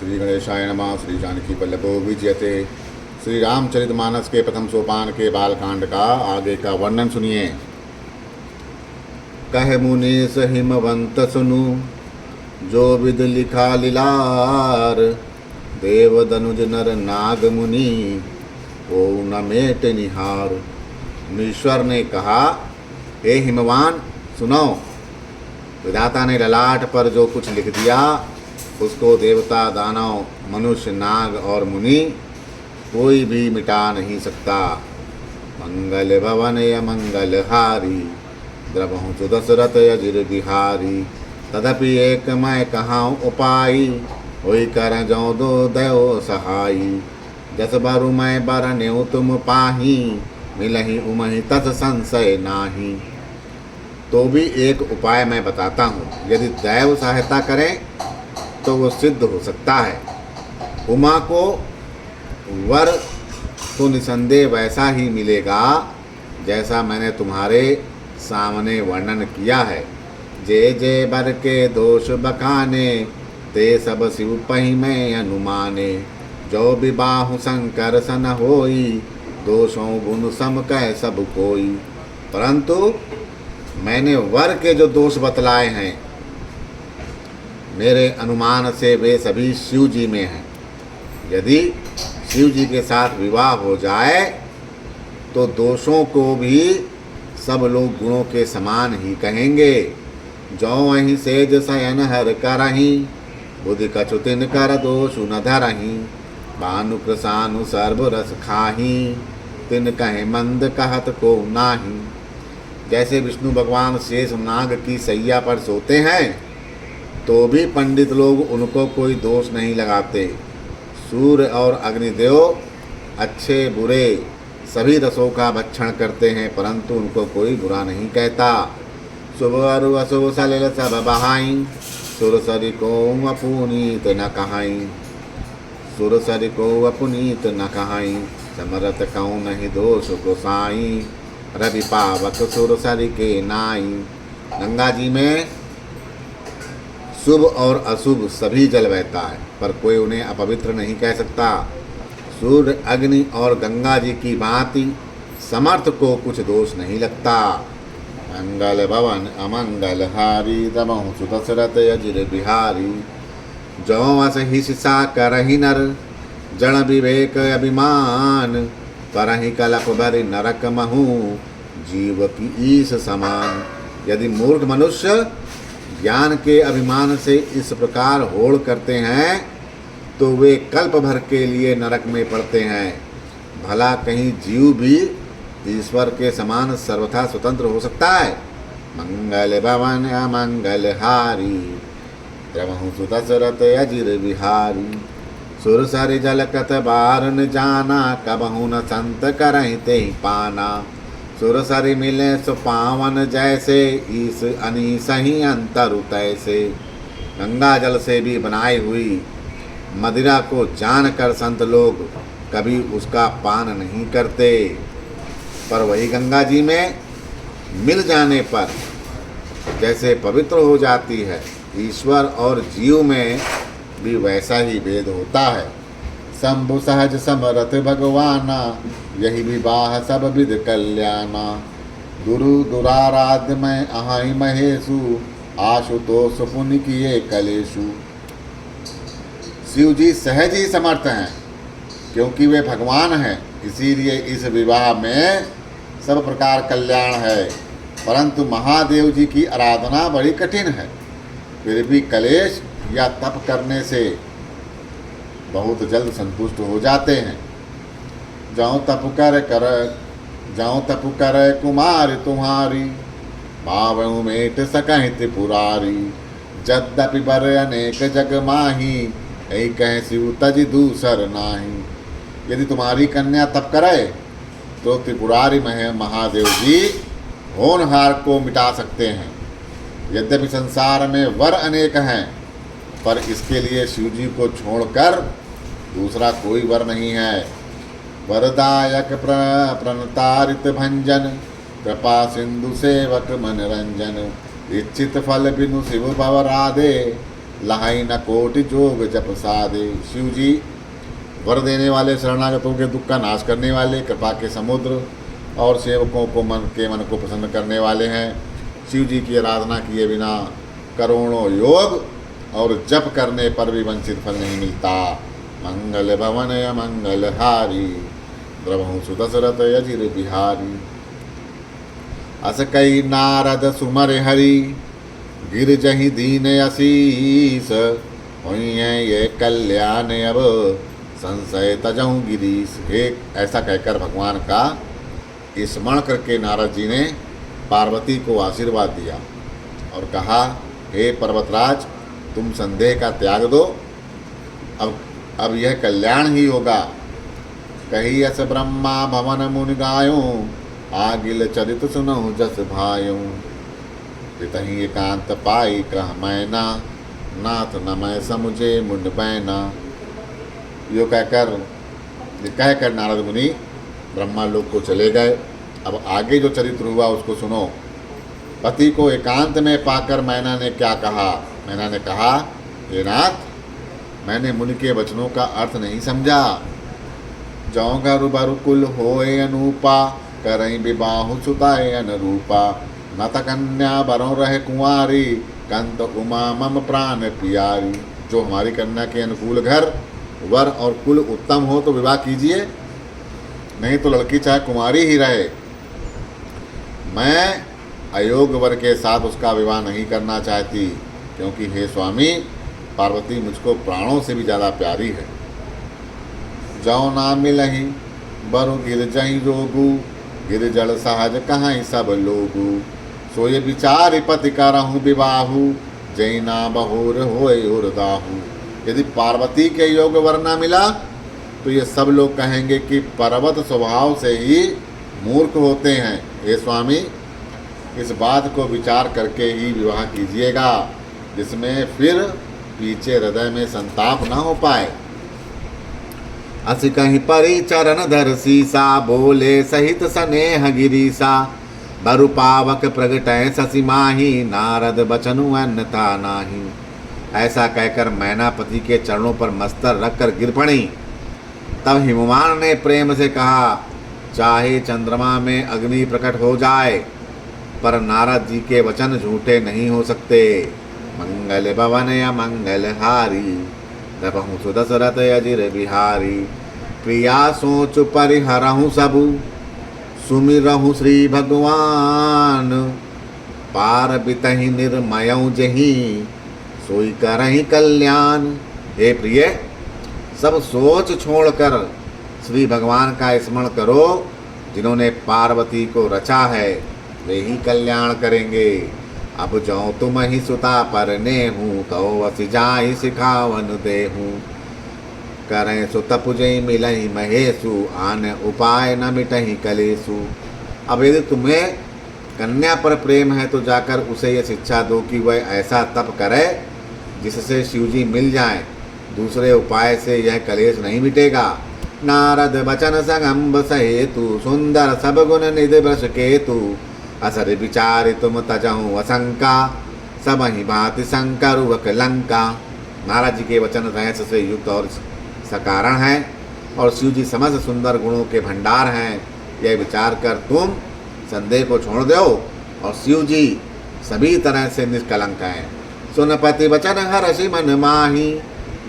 श्री गणेशाय नमः। श्री जानकी वल्लभो विजयते। श्री रामचरितमानस के प्रथम सोपान के बालकांड का आगे का वर्णन सुनिए। कह मुनीस हिमवंत सुनु, जो विद लिखा लीलार। देव दनुज नर नाग मुनि, ओ न मेट निहार। ईश्वर ने कहा, हे हिमवान सुनो, विधाता ने ललाट पर जो कुछ लिख दिया उसको देवता, दानव, मनुष्य, नाग और मुनि कोई भी मिटा नहीं सकता। मंगल भवन या मंगल हारी, द्रवहु जो दशरथ अजिर बिहारी। तदपि एक मैं कहाँ उपाई, होई कर जो दो दयो सहाई। जस बरु मैं बरन्यु तुम पाही, मिलहि उमहि तस संशय नाही। तो भी एक उपाय मैं बताता हूँ, यदि दैव सहायता करें तो वो सिद्ध हो सकता है। उमा को वर तो निसंदेह वैसा ही मिलेगा जैसा मैंने तुम्हारे सामने वर्णन किया है। जे जे बर के दोष बखाने, ते सब शिव पहि में अनुमाने। जो विबाहु शंकर सन होई, दोषों गुण सम कह सब कोई। परंतु मैंने वर के जो दोष बतलाए हैं, मेरे अनुमान से वे सभी शिव जी में हैं। यदि शिव जी के साथ विवाह हो जाए तो दोषों को भी सब लोग गुणों के समान ही कहेंगे। जो अहि सेज शयन हर करही, बुद्धि कछु तिन कर दोषु न धरही। भानु प्रसानु सर्व रस खाही, तिन कहे मंद कहत को नाही। जैसे विष्णु भगवान शेष नाग की सैया पर सोते हैं तो भी पंडित लोग उनको कोई दोष नहीं लगाते। सूर्य और अग्निदेव अच्छे बुरे सभी रसों का भक्षण करते हैं, परंतु उनको कोई बुरा नहीं कहता। शुभ अरु अशुभ सलिल सब बहाई, सुरसरि को अपुनीत न कहाई। सुरसरि को अपुनीत न कहाई, समरत कौन नहीं दोष गोसाई। रवि पावक सुरसरि के नाई। गंगा जी में शुभ और अशुभ सभी जल बहता है, पर कोई उन्हें अपवित्र नहीं कह सकता। सूर्य, अग्नि और गंगा जी की भांति समर्थ को कुछ दोष नहीं लगता। मंगल भवन अमंगल हारी, दमहु सु दशरथ अजिर बिहारी। जो अस हिस्सा करहि नर, जन विवेक अभिमान। परहि कलप भरि नरक महु, जीव की ईस समान। यदि मूर्ख मनुष्य ज्ञान के अभिमान से इस प्रकार होड़ करते हैं तो वे कल्प भर के लिए नरक में पड़ते हैं। भला कहीं जीव भी ईश्वर के समान सर्वथा स्वतंत्र हो सकता है। मंगल भवन अमंगल हारी, द्रवहु सु दशरथ अजिर बिहारी। सुरसरि जल कत बारन जाना, कबहु न संत करहि तेहि पाना। सुरसरि मिले सो पावन जैसे, ईस अनीस ही अंतरु तैसे। गंगा जल से भी बनाई हुई मदिरा को जानकर संत लोग कभी उसका पान नहीं करते, पर वही गंगा जी में मिल जाने पर जैसे पवित्र हो जाती है, ईश्वर और जीव में भी वैसा ही भेद होता है। शंभु सहज समरथ भगवाना, यही विवाह सब विध कल्याणा। गुरु दुराराध्य मैं अहाई महेशु, आशुतोष पुण्य किए कलेशु। शिव जी सहज ही समर्थ हैं, क्योंकि वे भगवान हैं, इसीलिए इस विवाह में सब प्रकार कल्याण है। परंतु महादेव जी की आराधना बड़ी कठिन है, फिर भी कलेश या तप करने से बहुत जल्द संतुष्ट हो जाते हैं। जाऊँ तप कर कुमार तुम्हारी, भावु मेट सकहि त्रिपुरारी। यद्यपि बर अनेक जग माही, ऐ कह शिव तज दूसर नाही। यदि तुम्हारी कन्या तप करे तो त्रिपुरारी महादेव जी होनहार को मिटा सकते हैं। यद्यपि संसार में वर अनेक हैं, पर इसके लिए शिव जी को छोड़कर दूसरा कोई वर नहीं है। वरदायक प्रणतारित भंजन, कृपा सिंधु सेवक मनरंजन। इच्छित फल बिनु शिव भव राधे, लहाई न कोटि जोग जप साधे। शिव जी वर देने वाले, शरणागतों के दुख का नाश करने वाले, कृपा के समुद्र और सेवकों को मन को प्रसन्न करने वाले हैं। शिव जी की आराधना किए बिना करोड़ों योग और जप करने पर भी वंचित फल नहीं मिलता। मंगल भवन मंगल हारी, द्रवहु सुदशरथ अजिर बिहारी। अस कई नारद सुमर हरि, गिर जहि दीन असीस। हुई ये कल्याण अब संशय तजहु गिरीश। हे, ऐसा कहकर भगवान का स्मरण करके नारद जी ने पार्वती को आशीर्वाद दिया और कहा, हे पर्वतराज, तुम संदेह का त्याग दो, अब यह कल्याण ही होगा। कही अस ब्रह्मा भवन मुनि गायों, आगिल चरित सुनहु जस भायों। पितहि एकांत पाई कह मैना, नाथ न मैं समुझे मुंड बैना। यो कहकर नारद मुनि ब्रह्मा लोक को चले गए। अब आगे जो चरित्र हुआ उसको सुनो। पति को एकांत में पाकर मैना ने क्या कहा? मैना ने कहा, हे नाथ, मैंने मुनि के वचनों का अर्थ नहीं समझा। जौ घर बरुकुल होए अनूपा, करई विबाहु सुताए अनुरूपा। नत कन्या बरों रहे कुंवारी, कंत उमा मम प्राण प्यारी। जो हमारी कन्या के अनुकूल घर, वर और कुल उत्तम हो तो विवाह कीजिए, नहीं तो लड़की चाहे कुंवारी ही रहे। मैं अयोग्य वर के साथ उसका विवाह नहीं करना चाहती, क्योंकि हे स्वामी, पार्वती मुझको प्राणों से भी ज़्यादा प्यारी है। जौ ना मिलहि बरु गिर जहि रोगु, गिर जल सहज कहाँ सब लोगु। सोय विचार पति करहु विवाहु, जैना बहुर होय उर्दाहु। यदि पार्वती के योग्य वर न मिला तो ये सब लोग कहेंगे कि पर्वत स्वभाव से ही मूर्ख होते हैं। हे स्वामी, इस बात को विचार करके ही विवाह कीजिएगा, जिसमें फिर पीछे हृदय में संताप न हो पाए। अस कहीं परी चरण धर सीसा, बोले सहित स्नेह गिरीसा। बरु पावक प्रगटय शशि माही, नारद बचनु अन्यथा नाही। ऐसा कहकर मैनापति के चरणों पर मस्तक रखकर गिर पड़ी। तब हिमवान ने प्रेम से कहा, चाहे चंद्रमा में अग्नि प्रकट हो जाए, पर नारद जी के वचन झूठे नहीं हो सकते। मंगल भवन या मंगल हारी, दबहु सुदशरथ अजिर बिहारी। प्रिया सोच परिहरहु सबु, सुमिरहु श्री भगवान। पार बितहि निर्मयौ जही, सोई करहि कल्याण। हे प्रिय, सब सोच छोड़कर श्री भगवान का स्मरण करो, जिन्होंने पार्वती को रचा है, वे ही कल्याण करेंगे। अब जो तुम ही सुता पर नेहूँ, तो वसि जाहि सिखावन देहूँ। करें सो तपुजई मिलहि महेशु, आन उपाय न मिटहि कलेशु। अब यदि तुम्हें कन्या पर प्रेम है तो जाकर उसे यह शिक्षा दो कि वह ऐसा तप करे जिससे शिवजी मिल जाएं। दूसरे उपाय से यह कलेश नहीं मिटेगा। नारद बचन संगम्ब सहेतु, सुंदर सब गुण निधि वृष केतु। असर विचारि तुम तजहु असंका, सब ही भांति शंकर वक लंका। नारद जी के वचन रहस्य से युक्त और सकारण है, और शिव जी समस्त सुंदर गुणों के भंडार हैं। यह विचार कर तुम संदेह को छोड़ दो, और शिव जी सभी तरह से निष्कलंक हैं। सुनपति वचन हर्षि मन माही,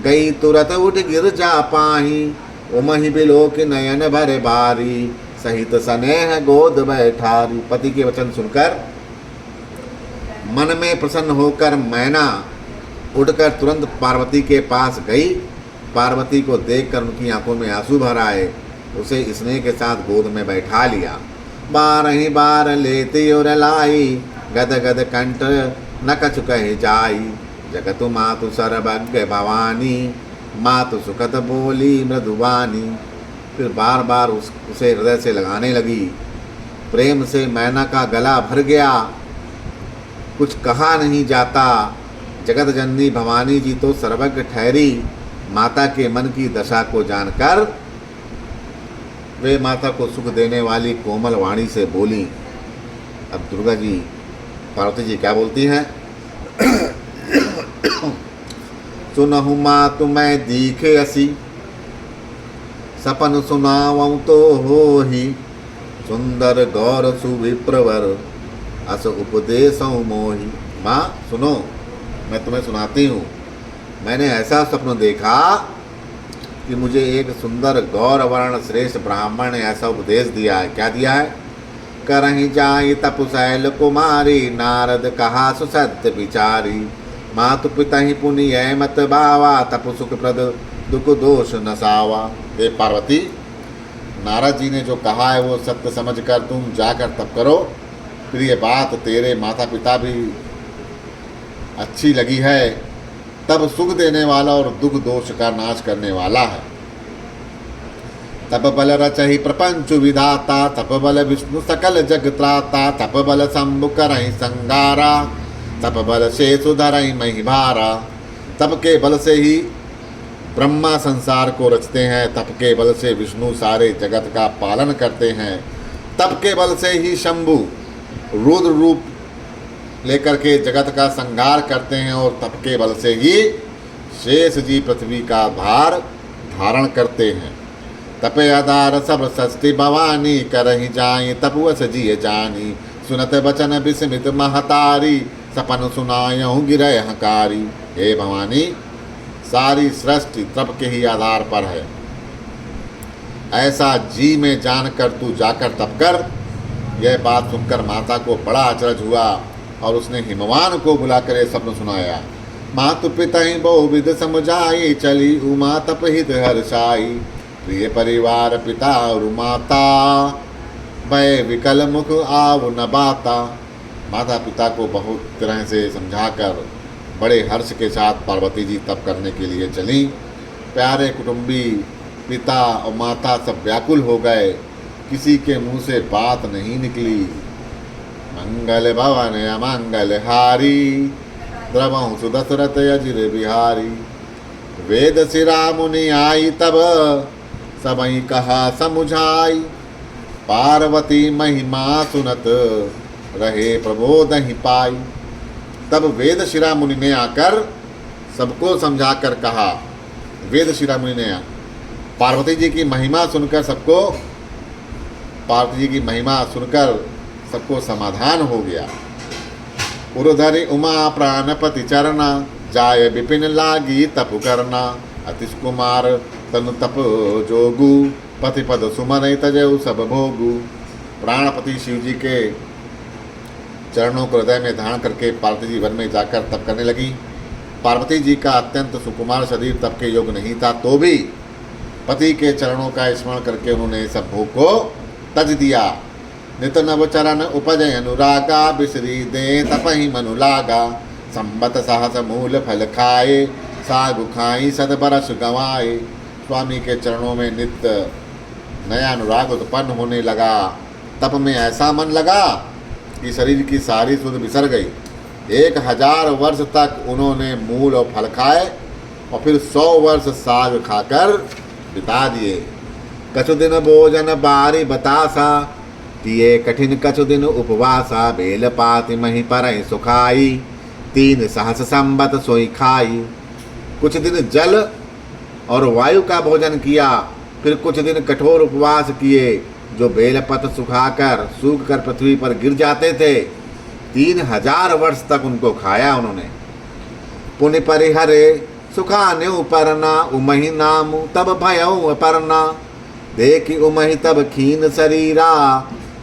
गई तुरत उठ गिर जा पाही। उमहि बिलोक नयन भरे बारी, सहित स्नेह गोद बैठारी। पति के वचन सुनकर मन में प्रसन्न होकर मैना उठकर तुरंत पार्वती के पास गई। पार्वती को देखकर उनकी आंखों में आंसू भर आए। उसे स्नेह के साथ गोद में बैठा लिया। बारही बार लेती और लाई, गद गद कंठ न कछु कहे जाई। जगतु मातु सर्वज्ञ भवानी, मातु सुखद बोली मृदुवानी। फिर बार बार उसे हृदय से लगाने लगी। प्रेम से मैना का गला भर गया, कुछ कहा नहीं जाता। जगत जननी भवानी जी तो सर्वज्ञ ठहरी। माता के मन की दशा को जानकर वे माता को सुख देने वाली कोमल वाणी से बोली। अब दुर्गा जी पार्वती जी क्या बोलती हैं? सुनहु मात मैं दीखे असी, सपन सुनावऊँ तो हो ही, सुंदर गौर सुविप्रवर, अस उपदेशऊँ मोहि। माँ सुनो, मैं तुम्हें सुनाती हूँ। मैंने ऐसा स्वप्न देखा कि मुझे एक सुंदर गौर वर्ण श्रेष्ठ ब्राह्मण ने ऐसा उपदेश दिया है। क्या दिया है? करहि जाई तपशैल कुमारी, नारद कहा सुसत्य विचारी, मातु पिता ही पुण्य मत बावा, तप सुख प्रद दुख दोष नसावा। हे पार्वती, नारद जी ने जो कहा है वो सत्य समझकर तुम जाकर तप करो। फिर ये बात तेरे माता पिता भी अच्छी लगी है, तब सुख देने वाला और दुख दोष का नाश करने वाला है। तप बल रचहि प्रपंच विधाता, तप बल विष्णु सकल जग त्राता, तप बल शंभु करहि संगारा, तप बल से सुधरहि मही भारा। तप के बल से ही ब्रह्मा संसार को रचते हैं, तप के बल से विष्णु सारे जगत का पालन करते हैं, तप के बल से ही शंभु रुद्र रूप लेकर के जगत का संहार करते हैं, और तप के बल से ही शेष जी पृथ्वी का भार धारण करते हैं। तपे आधार सब सस्ती भवानी, करहि जाई तपवस जिय जानी, सुनत बचन विस्मित महतारी, सपन सुनायऊँ गिरय हकारी। हे भवानी, सारी सृष्टि तप के ही आधार पर है, ऐसा जी में जानकर तू जाकर तप कर। यह बात सुनकर माता को बड़ा अचरज हुआ और उसने हिमवान को बुलाकर यह स्वप्न सुनाया। मातु पिता ही बहुविध समझाई, चली उमा तप हित हर्षाई, प्रिय परिवार पिता और माता, भय विकल मुख आव न बाता। माता पिता को बहुत तरह से समझाकर बड़े हर्ष के साथ पार्वती जी तप करने के लिए चली। प्यारे कुटुंबी पिता और माता सब व्याकुल हो गए, किसी के मुंह से बात नहीं निकली। मंगल भवन अमंगल हारी, द्रवहु सुदशरथ अजिर बिहारी। वेद सिरा मुनि आई तब, सबई कहा समुझाई, पार्वती महिमा सुनत रहे प्रबोध ही पाई। तब वेद शिरा मुनि ने आकर सबको समझाकर कहा। वेद शिरा मुनि ने पार्वती जी की महिमा सुनकर सबको समाधान हो गया। उर्धरि उमा प्राणपति चरना, जाय विपिन लागी तप करना, अतिश कुमार तनु तप जोगु, पति पद सुमन तजऊ सब भोगु। प्राणपति शिव जी के चरणों को हृदय में धारण करके पार्वती जी वन में जाकर तप करने लगी। पार्वती जी का अत्यंत सुकुमार शरीर तप के योग नहीं था, तो भी पति के चरणों का स्मरण करके उन्होंने सब भोग को तज दिया। नित नव चरण उपजय अनुरागा, बिसरी दे तपहि मनु लागा, संबत सहस मूल फल खाए, सागु खाई सद बरस गंवाए। स्वामी के चरणों में नित्य नया अनुराग उत्पन्न होने लगा। तप में ऐसा मन लगा कि शरीर की सारी सुध बिसर गई। 1000 वर्ष तक उन्होंने मूल और फल खाए और फिर 100 वर्ष साग खाकर बिता दिए। कछु दिन भोजन बारी बतासा, किए कठिन कछु दिन उपवासा, बेल पाति मही परहि सुखाई, 3 सहस संबत सोई खाई। कुछ दिन जल और वायु का भोजन किया, फिर कुछ दिन कठोर उपवास किए, जो बेलपत्र सूख कर पृथ्वी पर गिर जाते थे। 3000 वर्ष तक उनको खाया उन्होंने। पुण्य परिहरे सुखाने परना, उमहि नाम तब भयऊ अपरना, देखी उमहि तब खीन शरीरा,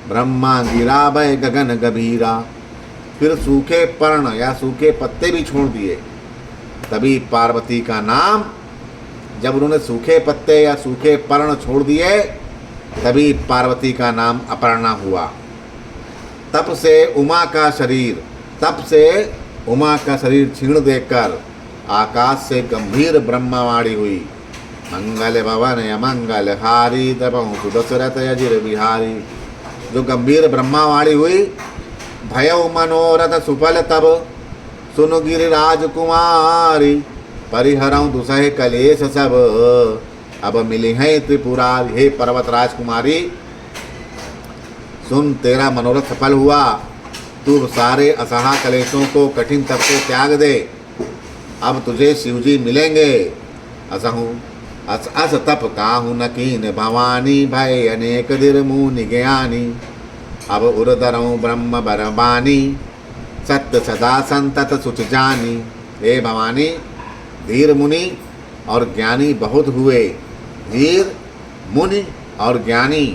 ब्रह्मा गिरा भय गगन गभीरा। फिर सूखे पर्ण या सूखे पत्ते भी छोड़ दिए। तभी पार्वती का नाम, जब उन्होंने सूखे पत्ते या सूखे पर्ण छोड़ दिए, तभी पार्वती का नाम अपर्णा हुआ। तप से उमा का शरीर क्षीण देखकर आकाश से गंभीर ब्रह्मावाणी हुई। मंगल भवन अमंगल हारी, तपहु सुदशरथ अजिर बिहारी। जो गंभीर ब्रह्मावाणी हुई, भयउ मनोरथ सुफल तब, सुनु गिरिराज कुमारी, परिहरऊँ दुसह कलेश सब, अब मिली हैं त्रिपुरारी। हे पर्वत राजकुमारी, सुन, तेरा मनोरथ सफल हुआ। तू सारे असहा कलेशों को, कठिन तप को त्याग दे। अब तुझे शिव जी मिलेंगे। असहु अस अस तप काहू न कीन भवानी, भय अनेक दिर मुनि ज्ञानी। अब उर्दरऊँ ब्रह्म बरबानी, सत्य सदा संतत सुच जानी। हे भवानी, धीर मुनि और ज्ञानी बहुत हुए, धीर मुनि और ज्ञानी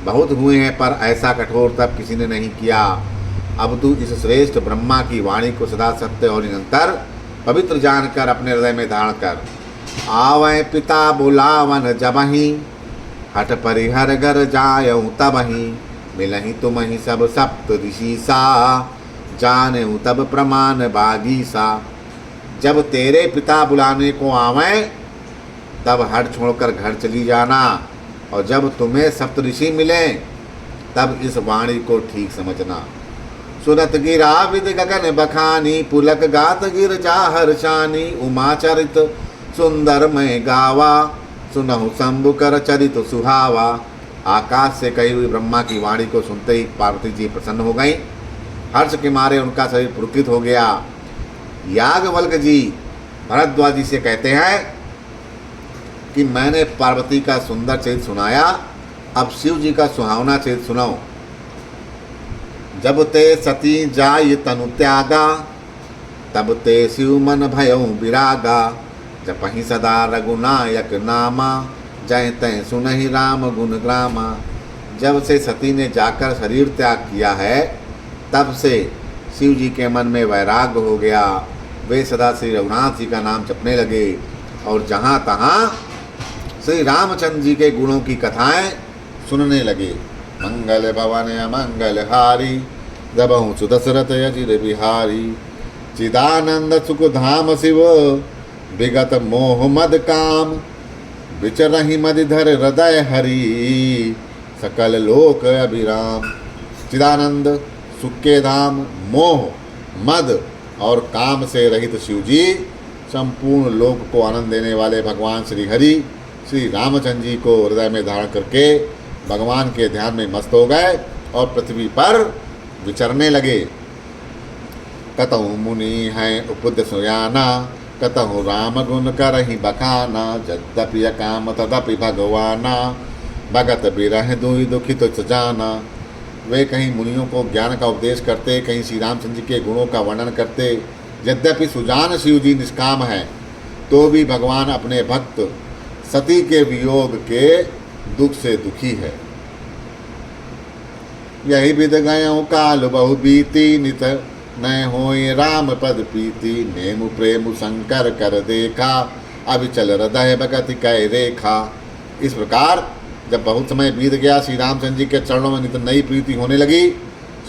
बहुत हुए हैं, पर ऐसा कठोर तप किसी ने नहीं किया। अब तू इस श्रेष्ठ ब्रह्मा की वाणी को सदा सत्य और निरंतर पवित्र जानकर अपने हृदय में धारण कर। आवै पिता बुलावन जबहि, हठ परिहर घर जायऊँ तबहि। मिलहि तुमहि सब सप्त ऋषि सा, जानऊँ तब प्रमाण बागी सा। जब तेरे पिता बुलाने को आवें तब हट छोड़कर घर चली जाना, और जब तुम्हें सप्तऋषि मिलें तब इस वाणी को ठीक समझना। सुनत गिरा विद गगन बखानी, पुलक गात गिर जा हर्षानी। उमाचरित सुंदर मैं गावा, सुनहु शंभु कर चरित सुहावा। आकाश से कही हुई ब्रह्मा की वाणी को सुनते ही पार्वती जी प्रसन्न हो गईं। हर्ष के मारे उनका शरीर पुलकित हो गया। याज्ञवल्क्य जी भरद्वाज जी से कहते हैं कि मैंने पार्वती का सुंदर चरित्र सुनाया, अब शिव जी का सुहावना चरित्र सुनाओ। जब ते सती जाय तनु त्यागा, तब ते शिव मन भयऊ विरागा। जपहि सदा रघुनायक नामा, जय तय सुनहि राम गुण ग्रामा। जब से सती ने जाकर शरीर त्याग किया है, तब से शिव जी के मन में वैराग्य हो गया। वे सदा श्री रघुनाथ जी का नाम जपने लगे और जहाँ तहाँ श्री रामचंद्र जी के गुणों की कथाएं सुनने लगे। मंगल भवन अमंगल हारी, दबहु सुदशरथ अजिर बिहारी। चिदानंद सुख धाम शिव, विगत मोह मद काम। विचरहि मदिधर हृदय हरि, सकल लोक अभिराम। चिदानंद सुख के धाम, मोह मद और काम से रहित शिव जी संपूर्ण लोक को आनंद देने वाले भगवान श्री हरि श्री रामचंद्र जी को हृदय में धारण करके भगवान के ध्यान में मस्त हो गए और पृथ्वी पर विचरने लगे। कतहु मुनि हैं उपद सुयाना, कतहु राम गुण करहि बखाना। यद्यपि अकाम तदपि भगवाना, भगत बिरह दुहि दुखित जाना। वे कहीं मुनियों को ज्ञान का उपदेश करते, कहीं श्री रामचंद्र जी के गुणों का वर्णन करते। यद्यपि सुजान शिव जी निष्काम हैं, तो भी भगवान अपने भक्त सती के वियोग के दुख से दुखी है। यही विद गयों काल बहु बीती, नित न होय राम पद प्रीति। नेमु प्रेम शंकर कर देखा, अविचल हृदय भगति कै रेखा। इस प्रकार जब बहुत समय बीत गया, श्री रामचंद्र जी के चरणों में नित नई प्रीति होने लगी।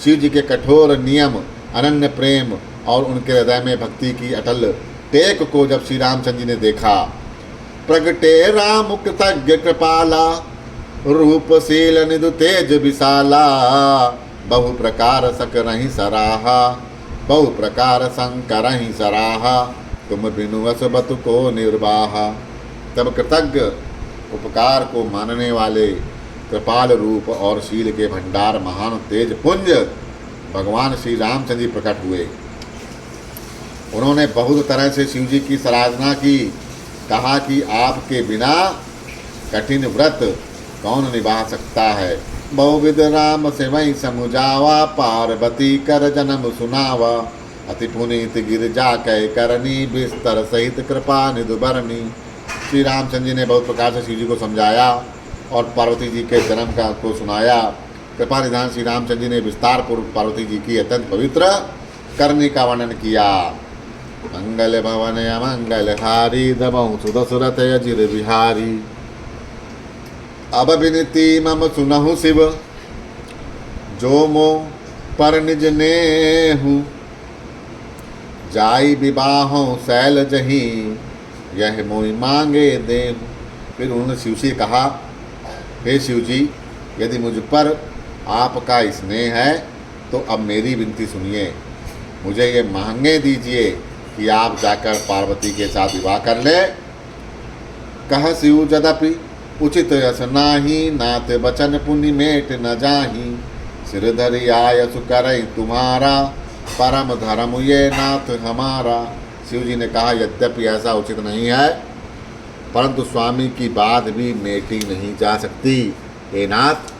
शिव जी के कठोर नियम, अनन्य प्रेम और उनके हृदय में भक्ति की अटल टेक को जब श्री रामचंद्र जी ने देखा, प्रगटे राम कृतज्ञ कृपाला। रूपशील निधु तेज विशाला, बहु प्रकार सकरहि सराहा। बहु प्रकार संकरहि सराहा, तुम बिनु अस बतु को निर्वाहा। तब कृतज्ञ उपकार को मानने वाले कृपाल रूप और शील के भंडार महान तेज पुंज भगवान श्री रामचंद्र जी प्रकट हुए। उन्होंने बहुत तरह से शिव जी की सराधना की। कहा कि आपके बिना कठिन व्रत कौन निभा सकता है। बहुविध राम से वही समुझावा, पार्वती कर जन्म सुनावा। अति पुनीत गिरजा कै करनी, बिस्तर सहित कृपा निधु बरनी। श्री रामचंद्र जी ने बहुत प्रकार से शिव जी को समझाया और पार्वती जी के जन्म का को सुनाया। कृपा निधान श्री रामचंद्र जी ने विस्तार पूर्वक पार्वती जी की अत्यंत पवित्र करनी का वर्णन किया। मंगल भवन अमंगल हारी, दबहु सुदशरथ अजिर बिहारी। अब विनती मम सुनहु शिव, जो मो पर निज नेहु। जाई विवाहों शैल जही, यह मोहि मांगे देहु। फिर उन्होंने शिव से कहा, हे शिव जी, यदि मुझ पर आपका स्नेह है तो अब मेरी विनती सुनिए। मुझे ये मांगे दीजिए कि आप जाकर पार्वती के साथ विवाह कर ले। कह शिव जदपि उचित यस नाही, नाथ बचन पुनि मेट न जाही। सिर धरि आयसु करई तुम्हारा, परम धर्म ये नाथ हमारा। शिव जी ने कहा, यद्यपि ऐसा उचित नहीं है, परंतु स्वामी की बात भी मेटी नहीं जा सकती। हे नाथ,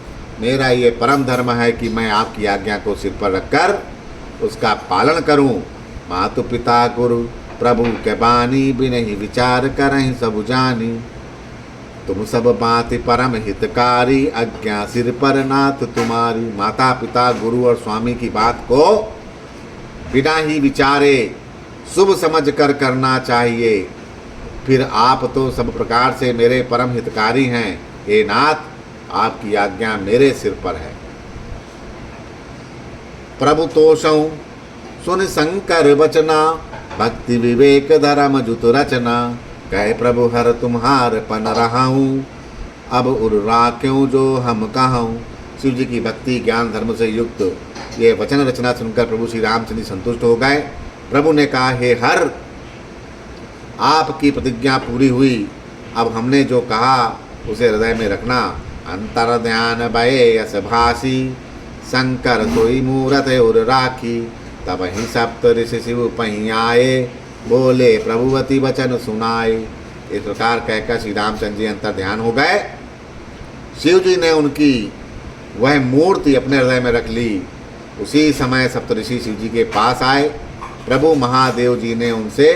मेरा ये परम धर्म है कि मैं आपकी आज्ञा को सिर पर रखकर उसका पालन करूं। मातु पिता गुरु प्रभु के बानी, बिनहि विचार करहीं सब जानी। तुम सब बात परम हितकारी, आज्ञा सिर पर नाथ तुम्हारी। माता पिता गुरु और स्वामी की बात को बिना ही विचारे शुभ समझ कर करना चाहिए। फिर आप तो सब प्रकार से मेरे परम हितकारी हैं। हे नाथ, आपकी आज्ञा मेरे सिर पर है। प्रभु तोषौ सुन शंकर वचना, भक्ति विवेक धर्म जुत रचना। कहे प्रभु हर तुम्हार पन रहाऊं, अब उर्रा क्यों जो हम कहूँ। शिव जी की भक्ति ज्ञान धर्म से युक्त ये वचन रचना सुनकर प्रभु श्री रामचंद्र संतुष्ट हो गए। प्रभु ने कहा, हे हर, आपकी प्रतिज्ञा पूरी हुई। अब हमने जो कहा उसे हृदय में रखना। अंतर ध्यान भये यस भासी, शंकर सोई मूरत उर राखी। तब ही सप्त ऋषि शिव पहीं आए, बोले प्रभुवती वचन सुनाए। इस प्रकार कहकर श्री रामचंद्र जी अंतर ध्यान हो गए। शिव जी ने उनकी वह मूर्ति अपने हृदय में रख ली। उसी समय सप्तऋषि शिव जी के पास आए। प्रभु महादेव जी ने उनसे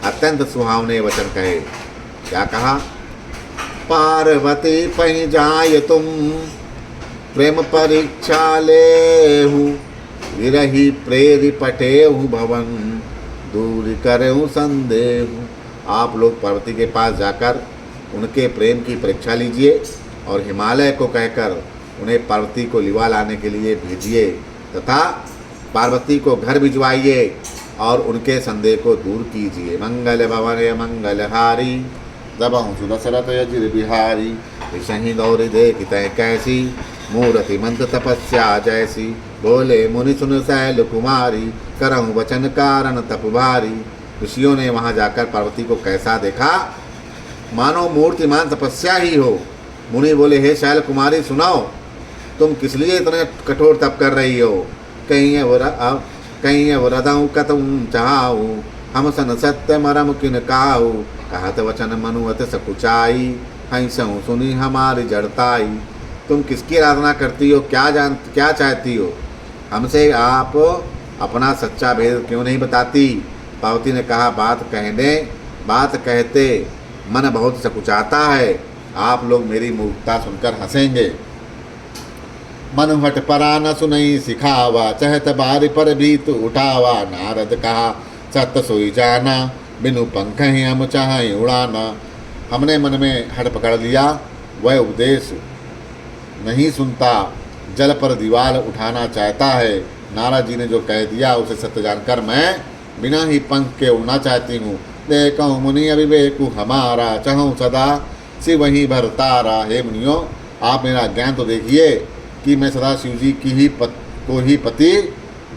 अत्यंत सुहावने वचन कहे। क्या कहा? पार्वती पहीं जाय तुम, प्रेम परीक्षा लेहु। विरही प्रेरि पटेहु भवन, दूर करेहु संदेह। आप लोग पार्वती के पास जाकर उनके प्रेम की परीक्षा लीजिए और हिमालय को कहकर उन्हें पार्वती को लिवा लाने के लिए भेजिए तथा पार्वती को घर भिजवाइए और उनके संदेह को दूर कीजिए। मंगल भवन मंगलहारी, दबहु सुदशरथ यजिर बिहारी। सही दौरी देखित कैसी, मूर्ति मंत तपस्या जैसी। बोले मुनि सुन शैल कुमारी, करहु वचन कारण तप भारी। ऋषियों ने वहाँ जाकर पार्वती को कैसा देखा, मानो मूर्तिमान तपस्या ही हो। मुनि बोले, हे शैल कुमारी, सुनाओ, तुम किस लिए इतने कठोर तप कर रही हो। कहीं वरदऊ कतम चाहू, हम सन सत्य मरम किन काहू। कहत वचन मनुअत सकुचाई, हंसऊ सुनी हमारी जड़ताई। तुम किसकी आराधना करती हो, क्या चाहती हो, हमसे आप अपना सच्चा भेद क्यों नहीं बताती। पार्वती ने कहा, बात कहते मन बहुत सकुचाता है। आप लोग मेरी मूर्खता सुनकर हंसेंगे। मन हट परा न सुनई सिखावा, चहत बारी पर भी तो उठावा। नारद कहा, सत्य सोई जाना, बिनु पंख ही हम चाहें उड़ाना। हमने मन में हट पकड़ लिया, वह उपदेश नहीं सुनता, जल पर दीवार उठाना चाहता है। नारद जी ने जो कह दिया उसे सत्य जानकर मैं बिना ही पंख के उड़ना चाहती हूँ। देखूँ मुनि अविवेकु हमारा, चाहूँ सदा शिव ही भरतारा। हे मुनियों, आप मेरा ज्ञान तो देखिए कि मैं सदा शिव जी की को ही पति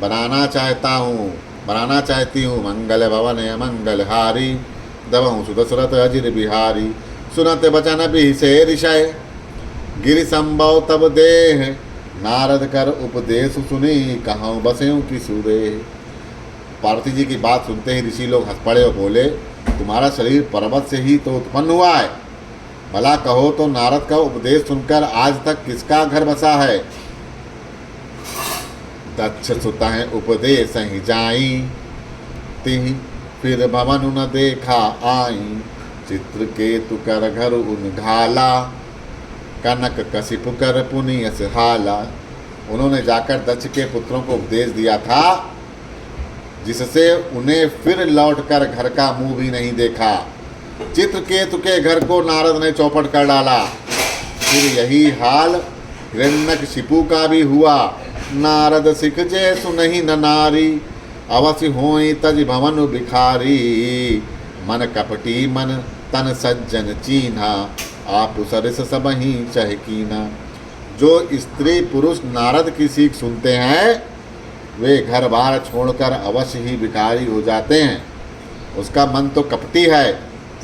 बनाना चाहती हूँ। मंगल भवन मंगलहारी, दबहु सुदशरथ अजिर बिहारी। सुनत वचन भी से ऋषय, गिरि संभव तब देह। नारद कर उपदेश सुनी, कहूँ बसेऊ की सुदेह। पार्वती जी की बात सुनते ही ऋषि लोग हंस पड़े और बोले, तुम्हारा शरीर पर्वत से ही तो उत्पन्न हुआ है। भला कहो तो नारद का उपदेश सुनकर आज तक किसका घर बसा है। दक्ष सुतः उपदेश ही जाई, तिहि फिर भवन न देखा आई। चित्रकेतु कर घर उन घाला, कनक कशिपु कर पुनियस हाला। उन्होंने जाकर दक्ष के पुत्रों को उपदेश दिया था, जिससे उन्हें फिर लौटकर घर का मुंह भी नहीं देखा। चित्रकेतु के घर को नारद ने चौपट कर डाला। फिर यही हाल हिरण्यकशिपु का भी हुआ। नारद सिख जे सुनहि न नारी, अवश्य होई तज भवन बिखारी। मन कपटी मन तन सज्जन चीन्हा, आप सरस सब ही चहकीना। जो स्त्री पुरुष नारद की सीख सुनते हैं वे घर बार छोड़कर अवश्य ही भिखारी हो जाते हैं। उसका मन तो कपटी है,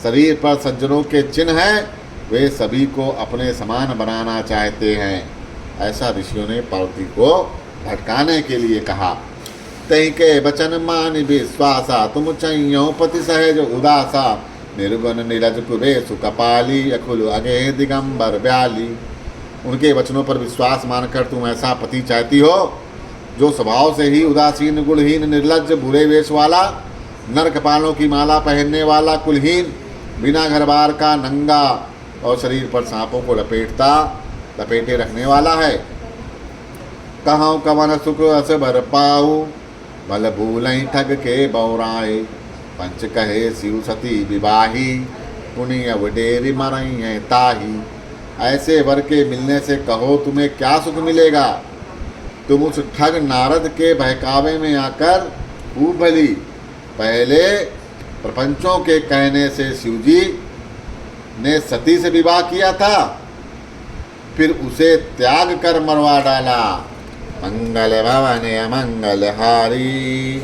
शरीर पर सज्जनों के चिन्ह हैं, वे सभी को अपने समान बनाना चाहते हैं। ऐसा ऋषियों ने पार्वती को भटकाने के लिए कहा। तही के बचन मान विश्वासा तुम चैयो पति सहज उदासा निर्गुण नीरज कुबेशु कपाली अकुल अगे दिगंबर ब्याली। उनके वचनों पर विश्वास मानकर तुम ऐसा पति चाहती हो जो स्वभाव से ही उदासीन, गुणहीन, निर्लज्ज, बुरे वेश वाला, नर कपालों की माला पहनने वाला, कुलहीन, बिना घर बार का, नंगा और शरीर पर सांपों को लपेटे रखने वाला है। कहाँ कवन सुख अस भर पाऊ भल भूलई ठग के बौराए। पंच कहे शिव सती विवाही पुण्य वडेरी मरई है ताही। ऐसे वर के मिलने से कहो तुम्हें क्या सुख मिलेगा। तुम उस ठग नारद के बहकावे में आकर खूब भली। पहले प्रपंचों के कहने से शिवजी ने सती से विवाह किया था, फिर उसे त्याग कर मरवा डाला। मंगल भवन अमंगल हारी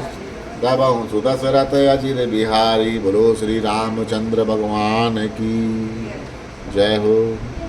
दबहु सुदशरथ अजिर बिहारी। बोलो श्री रामचंद्र भगवान की जय हो।